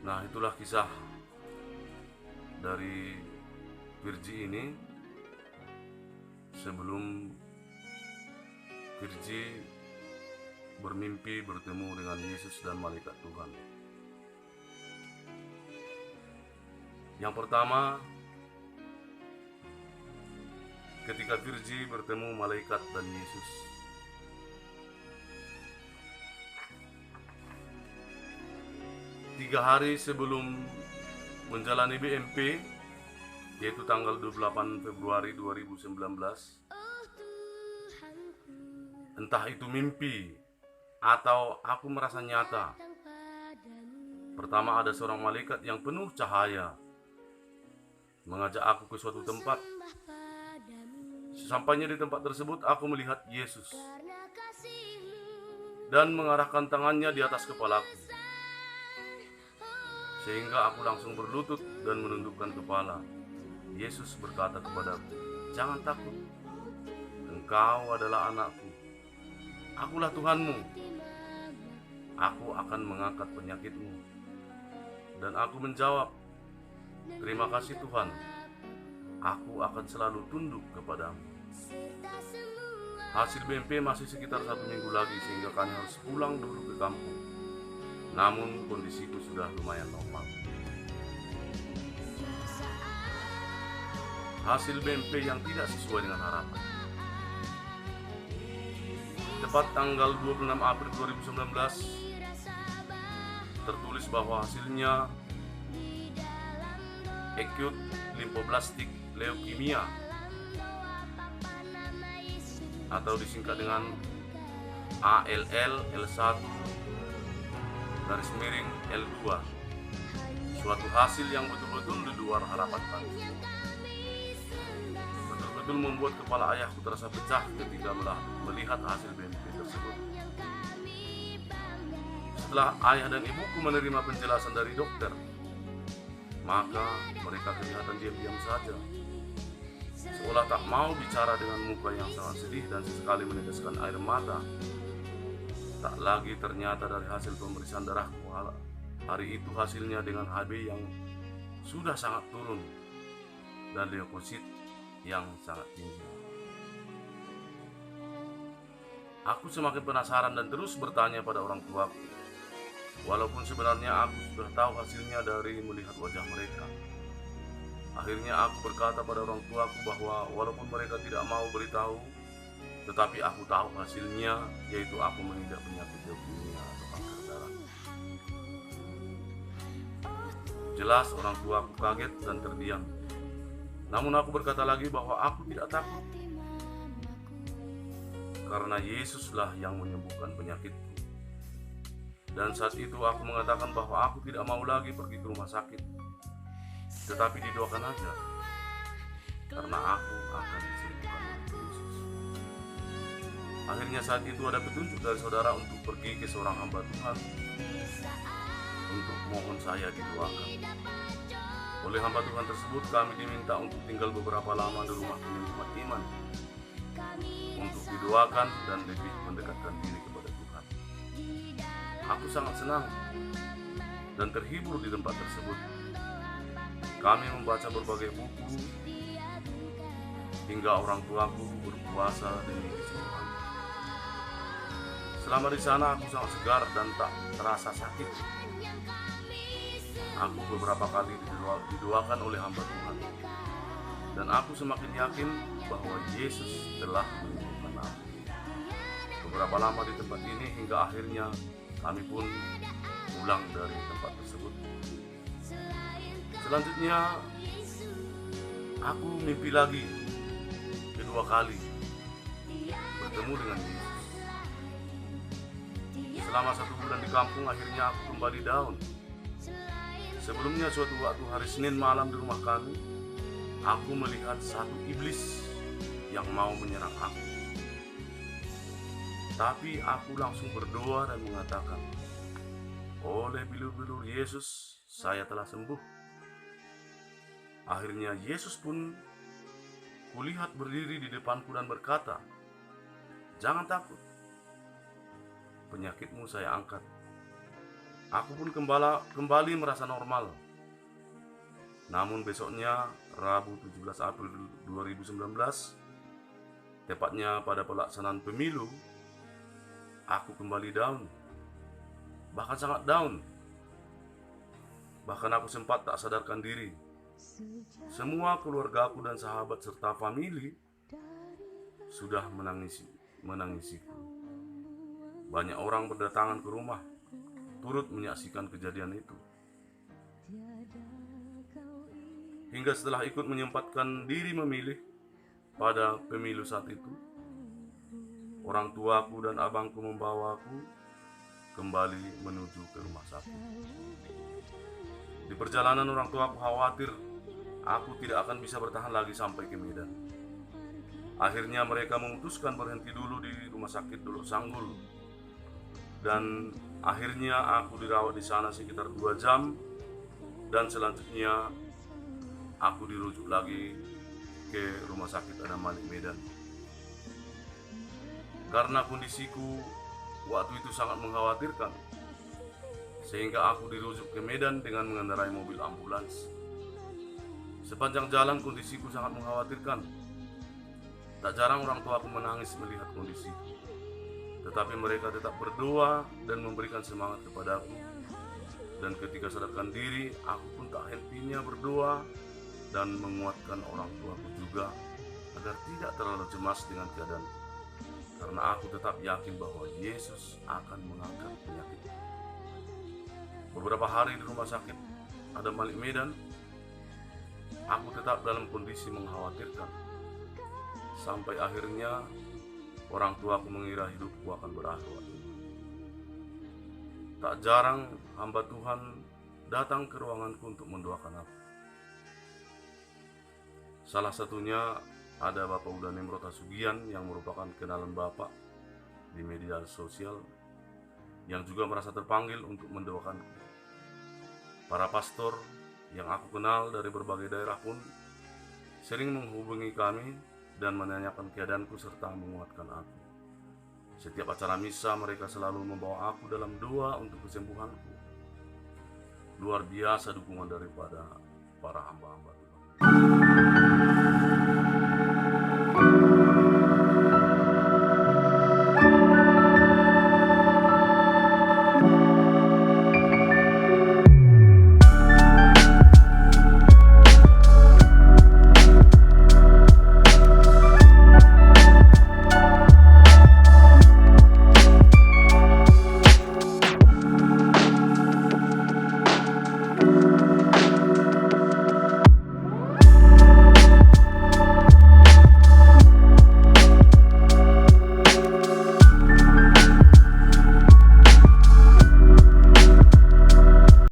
Nah, itulah kisah dari Virgi ini sebelum Virgi bermimpi bertemu dengan Yesus dan malaikat Tuhan. Yang pertama, ketika Virgi bertemu malaikat dan Yesus, tiga hari sebelum menjalani BMP, yaitu tanggal 28 Februari 2019, entah itu mimpi atau aku merasa nyata. Pertama, ada seorang malaikat yang penuh cahaya mengajak aku ke suatu tempat. Sesampainya di tempat tersebut, aku melihat Yesus dan mengarahkan tangannya di atas kepalaku, sehingga aku langsung berlutut dan menundukkan kepala. Yesus berkata kepadaku, "Jangan takut, engkau adalah anakku. Akulah Tuhanmu. Aku akan mengangkat penyakitmu." Dan aku menjawab, "Terima kasih Tuhan, aku akan selalu tunduk kepadamu." Hasil BMP masih sekitar 1 minggu lagi, sehingga kami harus pulang dulu ke kampung. Namun kondisiku sudah lumayan normal. Hasil BMP yang tidak sesuai dengan harapan. Tepat tanggal 26 April 2019 tertulis bahwa hasilnya acute lymphoblastic leukemia atau disingkat dengan ALL L1 garis miring L2, suatu hasil yang betul-betul di luar harapan kami. Betul-betul membuat kepala ayahku terasa pecah ketika melihat hasil BMP tersebut. Setelah ayah dan ibuku menerima penjelasan dari dokter, maka mereka kelihatan diam-diam saja, seolah tak mau bicara dengan muka yang sangat sedih dan sesekali meneteskan air mata. Tak lagi ternyata dari hasil pemeriksaan darahku hari itu hasilnya dengan HB yang sudah sangat turun dan leukosit yang sangat tinggi. Aku semakin penasaran dan terus bertanya pada orang tuaku, walaupun sebenarnya aku sudah tahu hasilnya dari melihat wajah mereka. Akhirnya aku berkata pada orang tuaku bahwa walaupun mereka tidak mau beritahu, tetapi aku tahu hasilnya, yaitu aku mengidap penyakit leukemia atau kanker darah. Jelas orang tuaku kaget dan terdiam. Namun aku berkata lagi bahwa aku tidak takut, karena Yesuslah yang menyembuhkan penyakitku. Dan saat itu aku mengatakan bahwa aku tidak mau lagi pergi ke rumah sakit, tetapi didoakan aja, karena aku akan disembuhkan oleh Yesus. Akhirnya saat itu ada petunjuk dari saudara untuk pergi ke seorang hamba Tuhan untuk mohon saya didoakan. Oleh hamba Tuhan tersebut kami diminta untuk tinggal beberapa lama di rumah umat iman untuk didoakan dan lebih mendekatkan diri kepada Tuhan. Aku sangat senang dan terhibur di tempat tersebut. Kami membaca berbagai buku hingga orang tuaku berpuasa demi kesembuhan. Selama di sana aku sangat segar dan tak terasa sakit. Aku beberapa kali didoakan oleh hamba Tuhan, dan aku semakin yakin bahwa Yesus telah menyembuhkan aku. Beberapa lama di tempat ini hingga akhirnya Kami pun pulang dari tempat tersebut. Selanjutnya, aku mimpi lagi kedua kali bertemu dengan Yesus. Selama 1 bulan di kampung, akhirnya aku kembali down. Sebelumnya suatu waktu hari Senin malam di rumah kami, aku melihat satu iblis yang mau menyerang aku. Tapi aku langsung berdoa dan mengatakan, oleh bilur-bilur Yesus, saya telah sembuh. Akhirnya Yesus pun kulihat berdiri di depanku dan berkata, jangan takut, penyakitmu saya angkat. Aku pun kembali merasa normal. Namun besoknya, Rabu 17 April 2019, tepatnya pada pelaksanaan pemilu, aku kembali down. Bahkan sangat down. Bahkan aku sempat tak sadarkan diri. Semua keluarga aku dan sahabat serta famili sudah menangisiku. Banyak orang berdatangan ke rumah, turut menyaksikan kejadian itu. Hingga setelah ikut menyempatkan diri memilih pada pemilu saat itu, orang tuaku dan abangku membawaku kembali menuju ke rumah sakit. Di perjalanan orang tuaku khawatir aku tidak akan bisa bertahan lagi sampai ke Medan. Akhirnya mereka memutuskan berhenti dulu di rumah sakit Dolok Sanggul. Dan akhirnya aku dirawat di sana sekitar 2 jam. Dan selanjutnya aku dirujuk lagi ke rumah sakit Adam Malik Medan. Karena kondisiku waktu itu sangat mengkhawatirkan, sehingga aku dirujuk ke Medan dengan mengendarai mobil ambulans. Sepanjang jalan kondisiku sangat mengkhawatirkan. Tak jarang orang tua aku menangis melihat kondisiku. Tetapi mereka tetap berdoa dan memberikan semangat kepadaku. Dan ketika sadarkan diri, aku pun tak hentinya berdoa dan menguatkan orang tuaku juga agar tidak terlalu cemas dengan keadaan. Karena aku tetap yakin bahwa Yesus akan mengangkat penyakit. Beberapa hari di rumah sakit Adam Malik Medan, aku tetap dalam kondisi mengkhawatirkan. Sampai akhirnya orang tuaku mengira hidupku akan berakhir. Tak jarang hamba Tuhan datang ke ruanganku untuk mendoakan aku. Salah satunya ada Bapak Uda Nimrod Hasugian yang merupakan kenalan Bapak di media sosial, yang juga merasa terpanggil untuk mendoakanku. Para pastor yang aku kenal dari berbagai daerah pun sering menghubungi kami dan menanyakan keadaanku serta menguatkan aku. Setiap acara misa mereka selalu membawa aku dalam doa untuk kesembuhanku. Luar biasa dukungan daripada para hamba-hamba Tuhan.